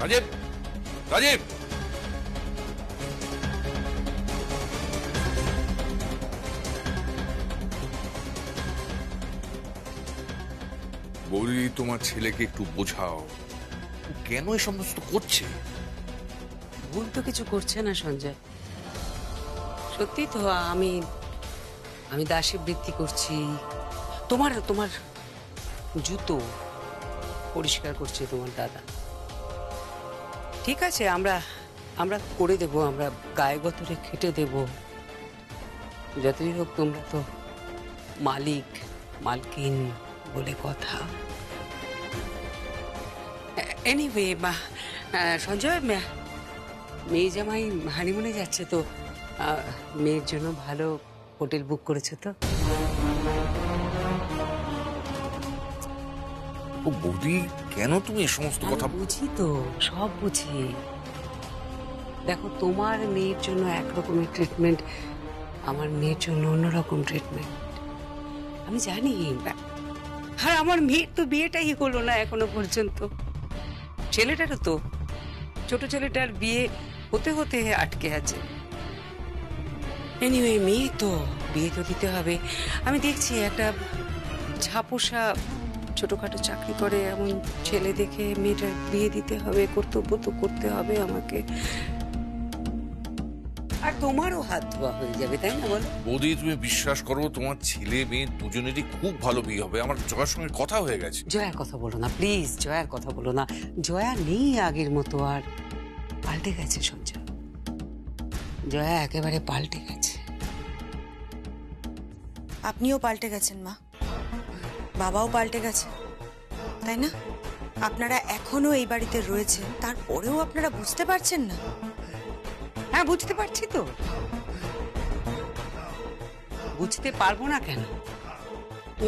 রাজীব, রাজীব, বৌদি তোমার ছেলেকে একটু বোঝাও, কেন এই সমস্ত করছে? ভুল তো কিছু করছে না সঞ্জয়, সত্যি তো। আমি আমি দাসী বৃত্তি করছি, তোমার তোমার জুতো পরিষ্কার করছে তোমার দাদা। ঠিক আছে, আমরা আমরা করে দেব, আমরা গায়ে গতরে খেটে দেব। যতই হোক তোমরা তো মালিক মালকিন বলে কথা। এনিওয়ে সঞ্জয়, মেয়ে জামাই হানিমুনে যাচ্ছে তো, মেয়ের জন্য ভালো হোটেল বুক করেছে তো? বৌদি কেন তুমি এই সমস্ত কথা? বুঝি তো, সব বুঝি। দেখো, তোমার মেয়ের জন্য একরকমের ট্রিটমেন্ট, আমার মেয়ের জন্য অন্যরকম ট্রিটমেন্ট, আমি জানি। আর আমার মেয়ের তো বিয়েটাই হলো না এখনো পর্যন্ত। ছেলেটারও তো, ছোট ছেলেটার বিয়ে হতে হতে আটকে আছে। এনিওয়ে, মেয়ে তো, বিয়ে তো দিতে হবে। আমি দেখছি একটা ঝাপসা ছোটখাটো চাকরি করে এমন ছেলে দেখে মেয়েটার বিয়ে দিতে হবে, কর্তব্য তো করতে হবে আমাকে। আর তোমারও হাত ধোয়া হয়ে যাবে, তাই না বলো? বৌদি তুমি বিশ্বাস করো, তোমার ছেলে মেয়ে দুজনেরই খুব ভালো বিয়ে হবে। আমার জয়ার সঙ্গে কথা হয়ে গেছে। জয়ার কথা বলো না প্লিজ, জয়ার কথা বলো না। জয়া নেই আগের মতো, আর পাল্টে গেছে সঞ্জয়, জয়া একেবারে পাল্টে গেছে। আপনিও পাল্টে গেছেন মা, বাবাও পাল্টে গেছে, তাই না? আপনারা এখনো এই বাড়িতে রয়েছেন, তারপরেও আপনারা বুঝতে পারছেন না? হ্যাঁ, বুঝতে পারছি তো। বুঝতে পারবো না কেন?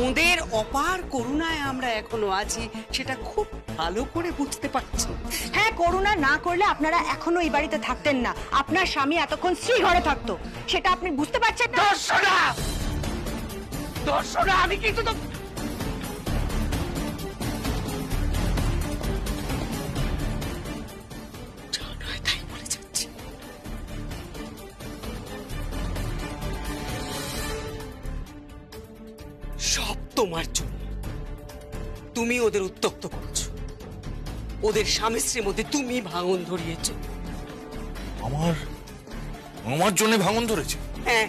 ওদের অপার করুণায় আমরা এখনো আছি, সেটা খুব ভালো করে বুঝতে পারছি। হ্যাঁ, করুণা না করলে আপনারা এখনো এই বাড়িতে থাকতেন না, আপনার স্বামী এতক্ষণ স্ত্রী ঘরে থাকতো, সেটা আপনি বুঝতে পারছেন না? দর্শনা, দর্শনা, আমি কিন্তু তো তাই বলে যাচ্ছি। সব তোমার জন্য। তুমি ওদের উত্ত্যক্ত করছো, ওদের স্বামী স্ত্রীর মধ্যে তুমি ভাঙন ধরিয়েছ। আমার আমার জন্য ভাঙন ধরেছে? হ্যাঁ,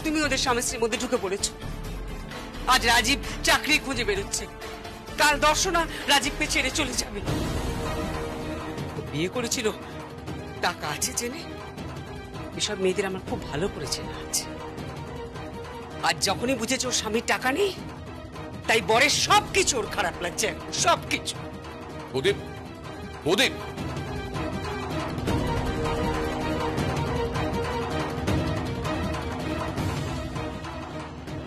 তুমি ওদের স্বামী স্ত্রীর মধ্যে ঢুকে পড়েছ। আজ রাজীব চাকরি খুঁজে বেরোচ্ছে, কাল দর্শনা রাজীবকে ছেড়ে চলে যাবে। বিয়ে করেছিল টাকা আছে জেনে। এসব মেয়েদের আমার খুব ভালো করে চেনা আছে। আজ যখনই বুঝেছে ওর স্বামীর টাকা নেই, তাই বরের সবকিছু ওর খারাপ লাগছে, সবকিছু। প্রদীপ, প্রদীপ,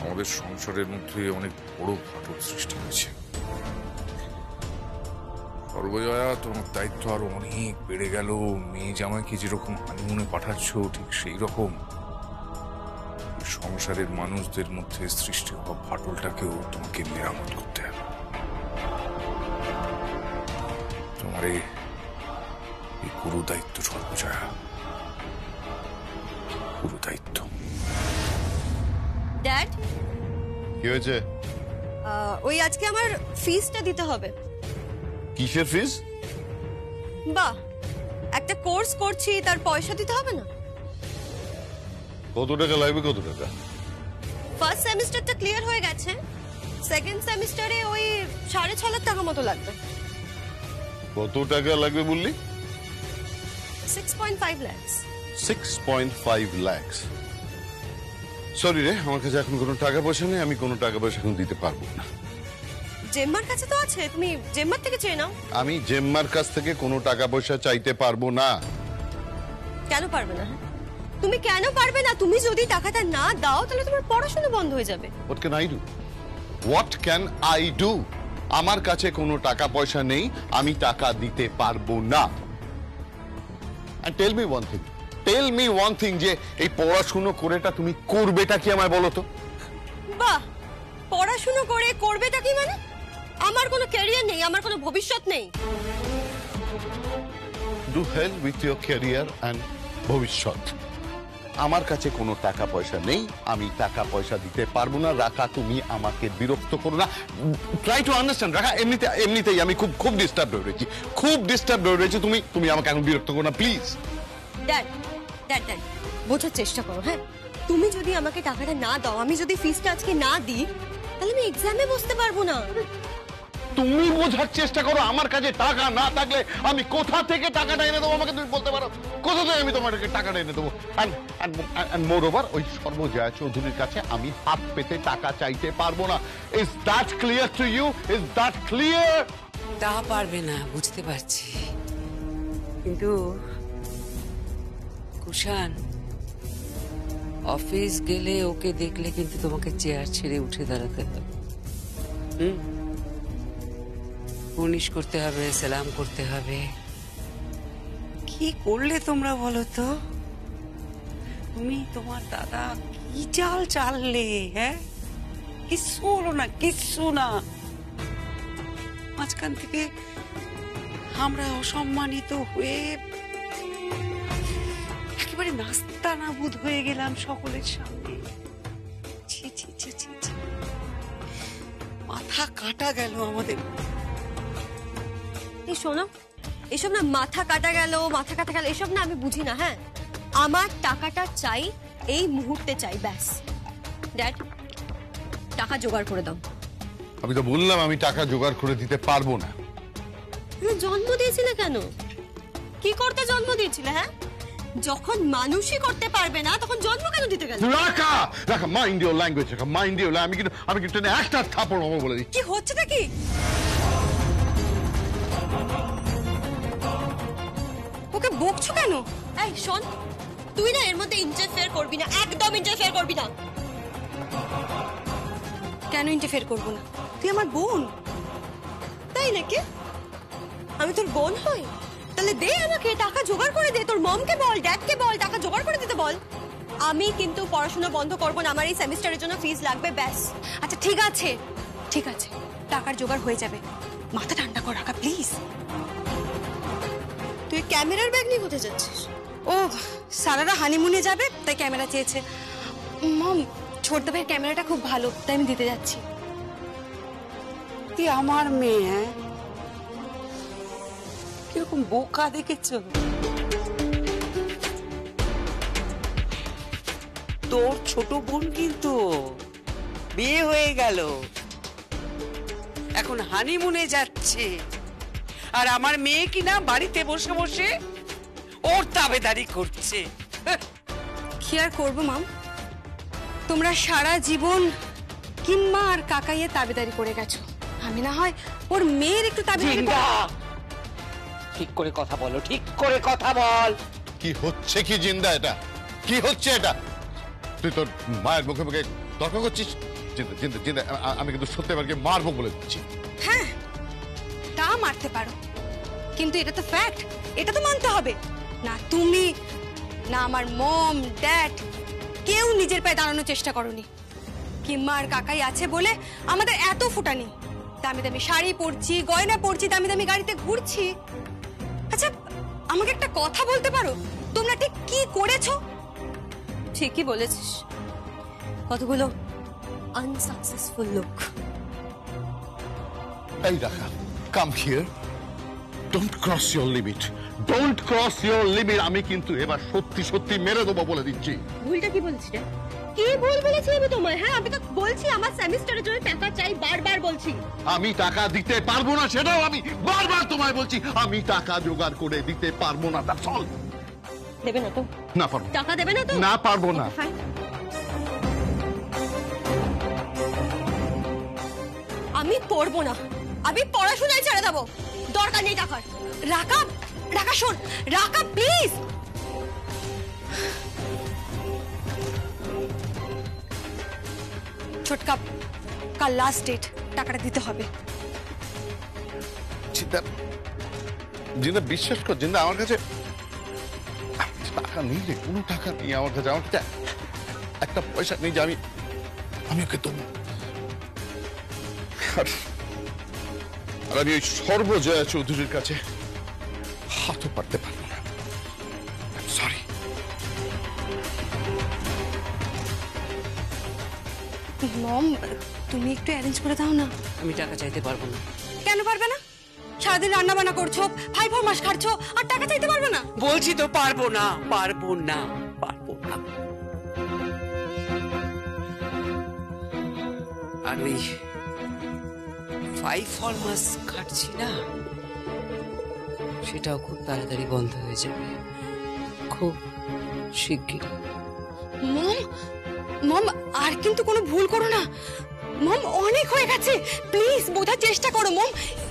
আমাদের সংসারের মধ্যে অনেক বড় ফাটল সৃষ্টি হয়েছে। সর্বজয়া, তোমার দায়িত্ব আরো অনেক বেড়ে গেল। মেয়ে জামাইকে যেরকম হানিমুনে পাঠাচ্ছ, ঠিক সেই রকম সংসারের মানুষদের মধ্যে সৃষ্টি হওয়া ফাটলটাকেও তোমাকে মেরামত করতে হবে। তোমার এই পুরো দায়িত্ব সর্বজয়া, পুরো দায়িত্ব। ড্যাড, কি হয়েছে? ওই আজকে আমার ফিসটা দিতে হবে। কিসের ফিস? বাহ, একটা কোর্স করছি, তার পয়সা দিতে হবে না? কত টাকা লাগবে? কত টাকা? ফার্স্ট সেমিস্টারটা ক্লিয়ার হয়ে গেছে, সেকেন্ড সেমিস্টারে ওই 6.5 লাখ টাকা মতো লাগবে। কত টাকা লাগবে বললি? 6.5 lakhs। 6.5 lakhs। সরি রে, আমার কাছে এখন কোনো টাকা পয়সা নেই, আমি কোনো টাকা পয়সা এখন দিতে পারবো না। জেম্মার কাছে তো আছে, তুমি জেম্মার থেকে চেয়ে নাও। আমি জেম্মার কাছ থেকে কোনো টাকা পয়সা চাইতে পারবো না। কেন পারবে না? তুমি কেন পারবে না? তুমি যদি টাকাটা না দাও তাহলে তোমার পড়াশোনা বন্ধ হয়ে যাবে। What can I do? What can I do? আমার কাছে কোনো টাকা পয়সা নেই, আমি টাকা দিতে পারবো না। And tell me one thing. Tell me one thing, যে এই পড়াশুনো করেটা তুমি করবেটা কি আমায় বলো তো? বাহ, পড়াশোনা করে করবেটা কি মানে? আমার কোনো ক্যারিয়ার নেই, আমার কোনো ভবিষ্যৎ নেই। Do hell with your career and ভবিষ্যৎ। আমার কাছে কোনো টাকা পয়সা নেই, আমি টাকা পয়সা দিতে পারবো না। রাখা, তুমি আমাকে বিরক্ত করো না। ট্রাই টু আন্ডারস্ট্যান্ড রাখা। এমনিতেই আমি খুব ডিস্টার্ব হয়ে রয়েছি, তুমি আমাকে এখন বিরক্ত করো না প্লিজ। ড্যাড ড্যাড ড্যাড বোঝার চেষ্টা করো। হ্যাঁ, তুমি যদি আমাকে টাকাটা না দাও, আমি যদি ফিসটা আজকে না দিই, তাহলে আমি এক্সামে বসতে পারবো না। তুমি বোঝার চেষ্টা করো। আমার কাছে টাকা না থাকলে আমি কোথা থেকে টাকাটা এনে দেবো আমাকে তুমি বলতে পারো? কোথা থেকে আমি তোমাকে টাকাটা এনে দেবো? মোর ওভার, ওই সর্বজয়া চৌধুরীর কাছে আমি হাত পেতে টাকা চাইতে পারবো না। Is that clear to you? Is that clear? তা পারবে না, বুঝতে পারছি, কিন্তু কুষাণ, অফিস গেলে ওকে দেখলে কিন্তু তোমাকে চেয়ার ছেড়ে উঠে দাঁড়াতে হবে। পুনিশ করতে হবে, সালাম করতে হবে। কি করলে তোমরা বলো তো? তুমি তোমার দাদা কি চাল চাললে? হ্যাঁ, কিচ্ছু হলো না, কিচ্ছু না। মাঝখান থেকে আমরা অসম্মানিত হয়ে একেবারে নাস্তা নাবুদ হয়ে গেলাম সকলের সামনে। ছি ছি ছি ছি ছি। মাথা কাটা গেল আমাদের। এই শোনো, এসব না মাথা কাটা গেল এসব না আমি বুঝি না। হ্যাঁ, আমার টাকাটা চাই, এই মুহূর্তে চাই, ব্যাস। ড্যাড, টাকা জোগাড় করে দাও। আমি তো বললাম আমি টাকা জোগাড় করে দিতে পারবো না। জন্ম দিয়েছিলে কেন? কি করতে জন্ম দিয়েছিলে? হ্যাঁ, যখন মানুষই করতে পারবে না তখন জন্ম কেন দিতে গেল? রাখা রাখা, মাইন্ড ইওর ল্যাঙ্গুয়েজ রাখা, মাইন্ড ইওর। আমি কিন্তু একটা থাপড় মারবো বলে দিচ্ছি। কি হচ্ছেটা কি? ওকে বকছো কেন? এই শোন, তুই না এর মধ্যে ইন্টারফেয়ার করবি না, একদম ইন্টারফেয়ার করবি না। কেন ইন্টারফেয়ার করবো না? তুই আমার বোন, তাই নাকি? আমি তোর বোন হই? তাহলে দে আমাকে টাকা জোগাড় করে দে। তোর মমকে বল, ড্যাডকে বল, টাকা জোগাড় করে দিতে বল। আমি কিন্তু পড়াশোনা বন্ধ করবো না, আমার এই সেমিস্টারের জন্য ফিস লাগবে, ব্যাস। আচ্ছা ঠিক আছে, ঠিক আছে, টাকার জোগাড় হয়ে যাবে। মাথা ঠান্ডা কর রাখা, প্লিজ। তুই ক্যামেরার ব্যাগ নিয়ে কোথায় যাচ্ছিস? ও, সারারা হানিমুনে যাবে তাই ক্যামেরা চেয়েছে। মম, ছোট ভাইয়ের ক্যামেরাটা খুব ভালো, তাই আমি দিতে যাচ্ছি। তুই আমার মেয়ে, হ্যাঁ? কিরকম বোকা দেখেছো? তোর ছোট বোন কিন্তু বিয়ে হয়ে গেল, এখন হানিমুনে যাচ্ছে, আর আমার মেয়ে কিনা বাড়িতে বসে বসে ওর তাবেদারি করছে। কি আর করবো মাম, তোমরা সারা জীবন কিম্মা আর কাকাইয়ের তাবেদারি করে গেছো। আমি না হয় ওর মেয়ের একটু তাবেদারি। ঠিক করে কথা বলো, ঠিক করে কথা বল। কি হচ্ছে কি জিন্দা? এটা কি হচ্ছে? এটা তুই তোর মায়ের মুখে মুখে তর্ক করছিস? জিন্দা জিন্দা জিন্দা, আমি কিন্তু সত্যি এবারকে মারবো বলে দিচ্ছি। হ্যাঁ, তা মারতে পারো, কিন্তু এটা তো ফ্যাক্ট, এটা তো মানতে হবে। না তুমি, না আমার মম ড্যাড, কেউ নিজের পায়ে দাঁড়ানোর চেষ্টা করনি। কিম্মা আর কাকাই আছে বলে আমাদের এত ফুটানি। দামি দামি শাড়ি পরছি, গয়না পরছি, দামি দামি গাড়িতে ঘুরছি। আচ্ছা, আমাকে একটা কথা বলতে পারো, তোমরা ঠিক কি করেছো? ঠিকই বলেছিস, কতগুলো আনসাকসেসফুল লোক। এই রাখা, come here, don't cross your limit, don't cross your limit. আমি কিন্তু এবার সত্যি সত্যি মেরে দেবো বলে দিচ্ছি। ভুলটা কি বলছিস রে? কি ভুল বলেছি আমি তোমায়? হ্যাঁ, আমি তো বলছি আমার সেমিস্টারের জন্য টাকা চাই, বারবার বলছি। আমি টাকা দিতে পারবো না, সেটাও আমি বারবার তোমায় বলছি। আমি টাকা জোগাড় করে দিতে পারবো না, দ্যাটস অল। দেবে না তো? না পারবো। টাকা দেবে না তো? না পারবো না। ফাইন। আমি পড়বো না, আমি পড়াশোনায় ছেড়ে দেবো, দরকার নেই টাকার। রাকা, রাকা শোন, রাকা প্লিজ। ছোটকা, কাল লাস্ট ডেট, টাকাটা দিতে হবে। জিন্দা, জিন্দা বিশ্বাস কর জিন্দা, আমার কাছে টাকা নেই রে, কোনো টাকা নেই আমার কাছে। আমার কাছে একটা পয়সা নেই যে আমি ওকে দেবো। আর আমি ওই সর্বজয়া চৌধুরীর কাছে হাতও পারতে পারবো না। সরি। মম, তুমি একটু অ্যারেঞ্জ করে দাও না। আমি টাকা চাইতে পারবো না। কেন পারবে না? সারাদিন রান্না বান্না করছো, 5-4 মাস খাচ্ছো, আর টাকা চাইতে পারবে না? বলছি তো পারবো না, পারবো না, পারবো না। আর ওই 5-4 মাস খাটছি না, সেটাও খুব তাড়াতাড়ি বন্ধ হয়ে যাবে, খুব শিগগিরই। মম, মম, আর কিন্তু কোনো ভুল করো না। মম, অনেক হয়ে গেছে, প্লিজ বোঝার চেষ্টা করো মম।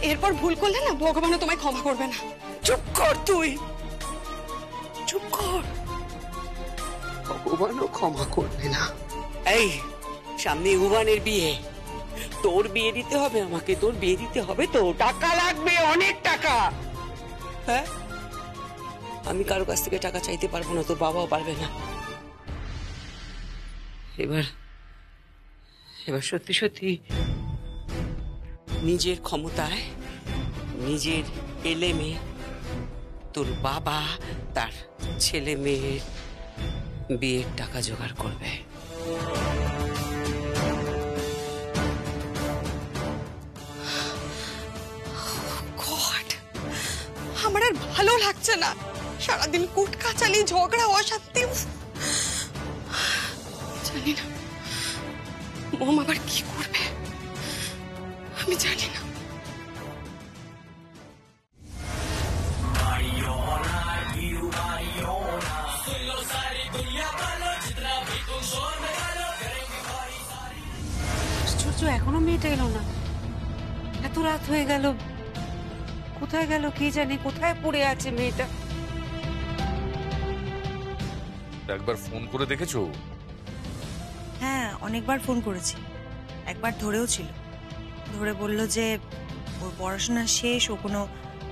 এরপর ভুল করলে না ভগবানও তোমায় ক্ষমা করবে না। চুপ কর তুই, চুপ কর। ভগবানও ক্ষমা করবে না। এই সামনে উবানের বিয়ে, তোর বিয়ে দিতে হবে আমাকে, তোর বিয়ে দিতে হবে তো, টাকা লাগবে, অনেক টাকা। হ্যাঁ, আমি কারো কাছ থেকে টাকা চাইতে পারবো না, তোর বাবাও পারবে না। এবার এবার সত্যি সত্যি নিজের ক্ষমতায়, নিজের এলেমে তোর বাবা তার ছেলে মেয়ের বিয়ের টাকা জোগাড় করবে। গড, আমার আর ভালো লাগছে না। সারাদিন কুট কাচালি, ঝগড়া, অশান্তি। জানি না মম আবার কি করবে, আমি জানি না। আশ্চর্য, এখনো মেয়েটা এলো না। এত রাত হয়ে গেল, কোথায় গেল কে জানে, কোথায় পড়ে আছে মেয়েটা। একবার ফোন করে দেখেছো? হ্যাঁ, অনেকবার ফোন করেছি, একবার ধরেও ছিল। ধরে বলল যে ওর পড়াশোনা শেষ, ও কোনো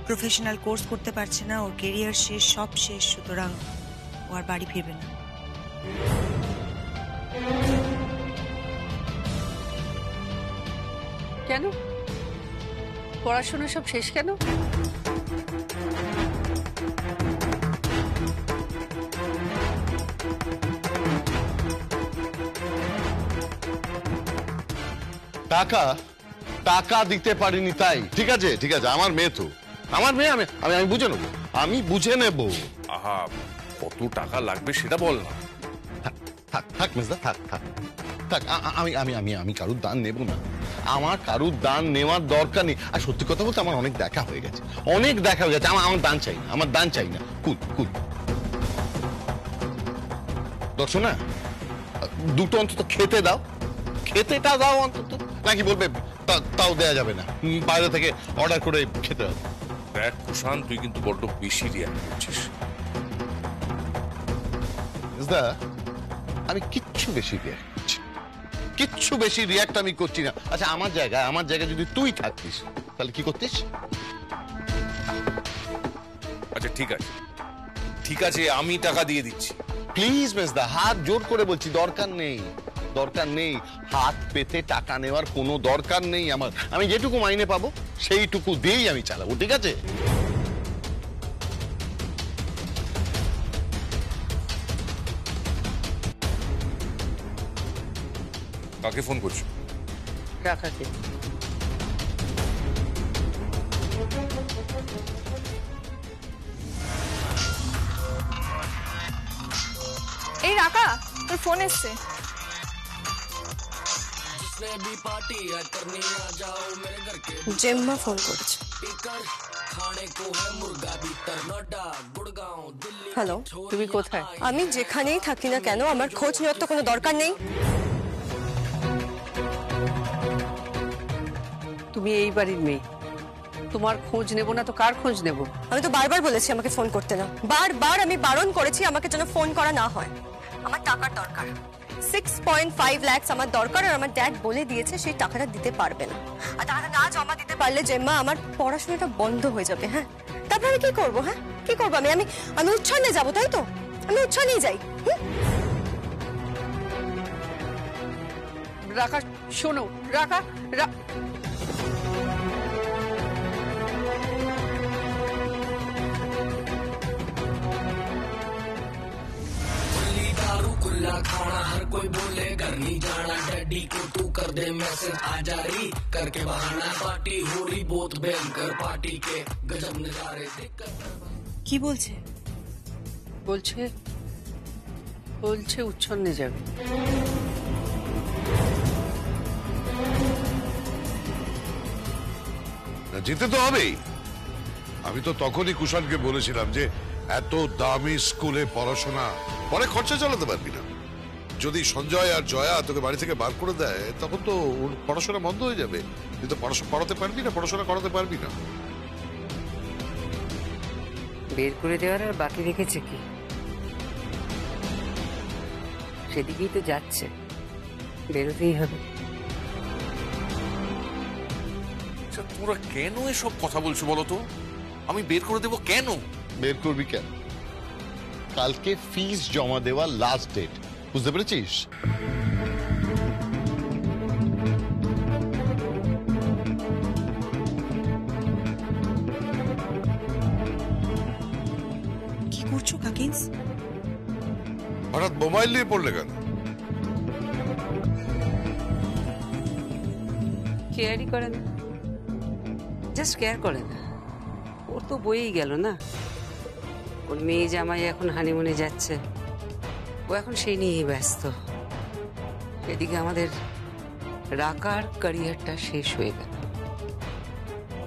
প্রফেশনাল কোর্স করতে পারছে না, ওর কেরিয়ার শেষ, সব শেষ, সুতরাং ও আর বাড়ি ফিরবে না। কেন? পড়াশোনা সব শেষ কেন? টাকা টাকা দিতে পারিনি তাই। ঠিক আছে, ঠিক আছে, আমার মেয়ে তো, আমার মেয়ে, আমি আমি আমি বুঝে নেবো, আমি বুঝে নেব। আহা, কত টাকা লাগবে সেটা বল না। থাক থাক থাক মেজদা, থাক থাক থাক। আমি আমি আমি আমি কারুর দান নেব না, আমার কারুর দান নেওয়ার দরকার নেই। আর সত্যি কথা বলতে আমার অনেক দেখা হয়ে গেছে, অনেক দেখা হয়ে গেছে। আমার দান চাই না, আমার দান চাই না। কুল কুল দর্শন না, দুটো অন্তত খেতে দাও, খেতেটা দাও অন্তত। নাকি বলবে তাও দেয়া যাবে না, বাইরে থেকে অর্ডার করে খেতে হবে? দেখ কুষাণ, তুই কিন্তু বড্ড বেশি রিয়াক্ট করছিস। মেজদা, আমি কিচ্ছু বেশি রিয়াক্ট করছি, কিচ্ছু বেশি রিয়াক্ট আমি করছি না। আচ্ছা, আমার জায়গায় যদি তুই থাকতিস তাহলে কি করতিস? আচ্ছা ঠিক আছে, ঠিক আছে, আমি টাকা দিয়ে দিচ্ছি। প্লিজ মেজদা, হাত জোর করে বলছি, দরকার নেই, দরকার নেই। হাত পেতে টাকা নেওয়ার কোনো দরকার নেই আমার। আমি যেটুকু মাইনে পাবো সেইটুকু দিয়েই আমি চালাবো, ঠিক আছে? কাকে ফোন করছো? রাখাকে। এই রাকা, তোর ফোন এসছে। জেম্মা ফোন করেছে। হ্যালো, তুমি কোথায়? আমি যেখানেই থাকি না কেন আমার খোঁজ নেওয়ার তো কোনো দরকার নেই। তুমি এই বাড়ির মেয়ে, তোমার খোঁজ নেব না তো কার খোঁজ নেব? আমি তো বারবার বলেছি আমাকে ফোন করতে না, বারবার আমি বারণ করেছি আমাকে যেন ফোন করা না হয়। আমার টাকার দরকার, 6.5 লাখ আমার দরকার, আর আমার ড্যাড বলে দিয়েছে সেই টাকাটা দিতে পারবে না। আর টাকাটা না জমা দিতে পারলে জেম্মা আমার পড়াশোনাটা বন্ধ হয়ে যাবে। হ্যাঁ, তারপর আমি কি করবো? হ্যাঁ, কি করবো? আমি আমি আমি উচ্ছন্নে যাবো, তাই তো? আমি উচ্ছন্নেই যাই। রাখা, শোনো রাখা, खाना खाना हर कोई बोले घर नहीं जाना डैडी को तू कर दे मैसेज आ जारी करके बहाना पार्टी हो रही बहुत भयंकर पार्टी के गजब नजारे কি বলছে? বলছে বলছে উচ্ছন্নে যাবে। না, যেতে তো হবেই। আমি তো তখনই কুষাণকে বলেছিলাম যে এত দামি স্কুলে পড়াশোনা পরে খরচা চালাতে পারবি না। যদি সঞ্জয় আর জয়া তোকে বাড়ি থেকে বার করে দেয় তখন তো ওর পড়াশোনা বন্ধ হয়ে যাবে। তুই তো পড়াশোনা পড়াতে পারবি না, পড়াশোনা করাতে পারবি না। বের করে দেওয়ার আর বাকি রেখেছে কি? সেদিকেই তো যাচ্ছে, বেরোতেই হবে। আচ্ছা, তোরা কেন এসব কথা বলছো বলো তো? আমি বের করে দেবো কেন? বের করবি কেন? কালকে ফিস জমা দেওয়ার লাস্ট ডেট, বুঝতে পেরেছিস? কি করছো কাকিন্স? হঠাৎ মোবাইল নিয়ে পড়লে কেন? কেয়ারই করে না, জাস্ট কেয়ার করে না। ওর তো বয়েই গেল না, ওর মেয়ে জামাই এখন হানিমুনে যাচ্ছে, ও এখন সেই নিয়েই ব্যস্ত। এদিকে আমাদের রাকার ক্যারিয়ারটা শেষ হয়ে গেল,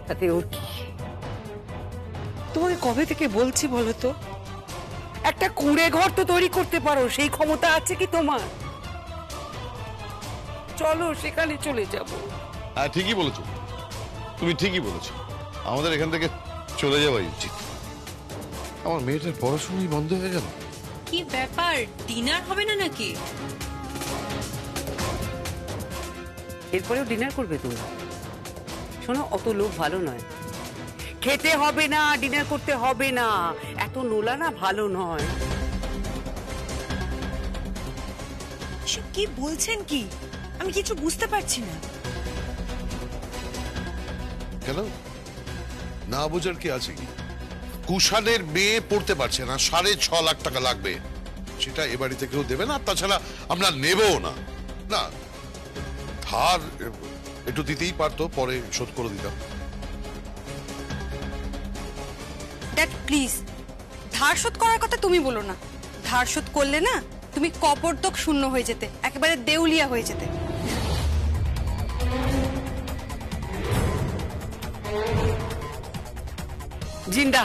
তাতে ওর কি? তোমাকে কবে থেকে বলছি বলো তো, একটা কুঁড়ে ঘর তো তৈরি করতে পারো, সেই ক্ষমতা আছে কি তোমার? চলো সেখানে চলে যাব। হ্যাঁ, ঠিকই বলেছো, তুমি ঠিকই বলেছো। আমাদের এখান থেকে চলে যাওয়াই উচিত। আমার মেয়েটার পড়াশোনাই বন্ধ হয়ে গেল। কি ব্যাপার, ডিনার হবে না নাকি? এরপরেও ডিনার করবে তুমি? শোনো, অত লোভ ভালো নয়, খেতে হবে না, ডিনার করতে হবে না, এত নোলা না ভালো নয়। এসব কি বলছেন কি? আমি কিছু বুঝতে পারছি না। কেন? না বোঝার কি আছে কি? কুষাণের মেয়ে পড়তে পারছে না, 6.5 লাখ টাকা লাগবে, সেটা এ বাড়িতে কেউ দেবে না, তাছাড়া আমরা নেবও না। না, ধার একটু দিতেই পারতো, পরে শোধ করে দিতাম। ড্যাড প্লিজ, ধার শোধ করার কথা তুমি বলো না। ধার শোধ করলে না তুমি কপর্দক শূন্য হয়ে যেতে, একেবারে দেউলিয়া হয়ে যেতে। জিন্দা,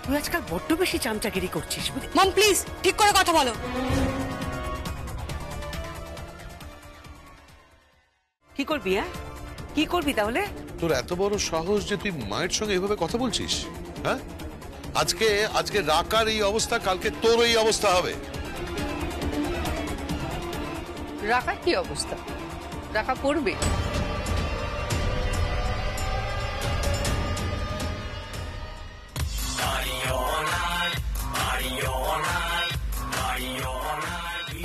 তুই আজকাল বড্ড বেশি চামচাগিরি করছিস। মম প্লিজ, ঠিক করে কথা বলো। কি করবি? হ্যাঁ, কি করবি তাহলে? তোর এত বড় সাহস যে তুই মায়ের সঙ্গে এভাবে কথা বলছিস? হ্যাঁ, আজকে রাকার এই অবস্থা, কালকে তোর এই অবস্থা হবে। রাখার কি অবস্থা? রাখা পড়বে।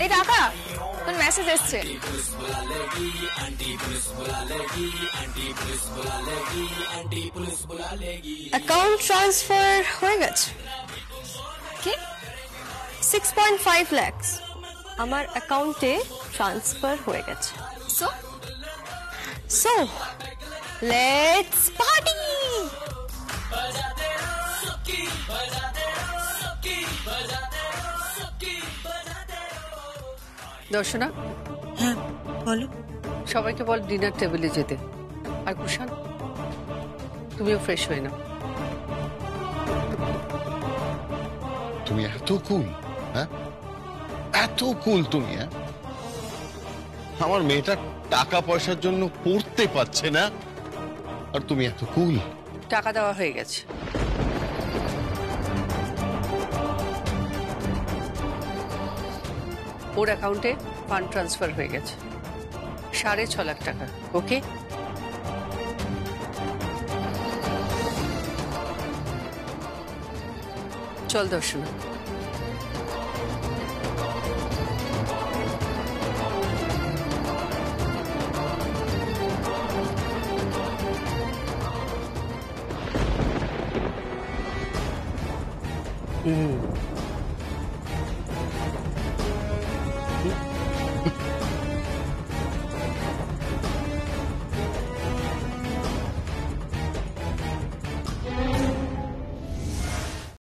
এই রাখা, তোর মেসেজ এসছে। অ্যাকাউন্ট ট্রান্সফার হয়ে গেছে। কি? 6.5 লাখ আমার অ্যাকাউন্টে ট্রান্সফার হয়ে গেছে। So let's party. দর্শনা, হ্যাঁ বলো। সবাইকে বল ডিনার টেবিলে যেতে। আর কুষাণ, তুমিও ফ্রেশ হয়ে নাও। তুমি এত কুল? হ্যাঁ, এত কুল তুমি? হ্যাঁ, আমার মেয়েটা টাকা পয়সার জন্য পড়তে পারছে না, আর তুমি এত কুল? টাকা দেওয়া হয়ে গেছে। ওর অ্যাকাউন্টে ফান্ড ট্রান্সফার হয়ে গেছে 6.5 লাখ টাকা। ওকে, চল দর্শনা।